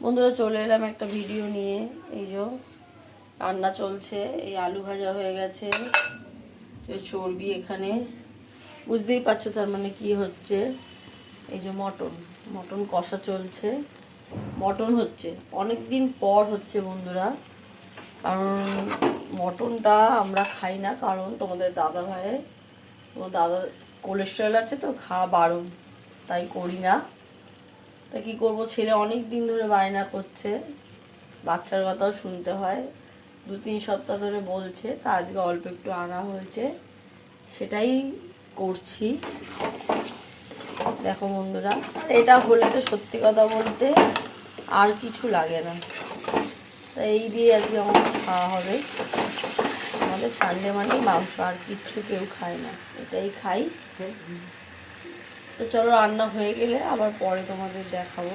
বন্ধুরা চলে এলাম একটা ভিডিও নিয়ে। এই যে রান্না চলছে, এই আলু ভাজা হয়ে গেছে, চর্বি এখানে বুঝতেই পারছো তার মানে কি হচ্ছে। এই যে মটন কষা চলছে, মটন হচ্ছে অনেক দিন পর হচ্ছে বন্ধুরা। কারণ মটনটা আমরা খাই না, কারণ তোমাদের দাদা ভাইয়ের দাদা কোলেস্ট্রল আছে তো, খাওয়া বারণ, তাই করি না। তা কী করবো, ছেলে অনেক দিন ধরে বায়না করছে, বাচ্চার কথাও শুনতে হয়, 2-3 সপ্তাহ ধরে বলছে, তা আজকে অল্প একটু আনা হয়েছে, সেটাই করছি। দেখো বন্ধুরা, এটা হলে তো সত্যি কথা বলতে আর কিছু লাগে না। তা এই দিয়ে আজকে আমাদের খাওয়া হবে। আমাদের সানডে মানে মাংস, আর কিচ্ছু কেউ খায় না, এটাই খাই। তো চলো রান্না হয়ে গেলে আবার পরে তোমাদের দেখাবো।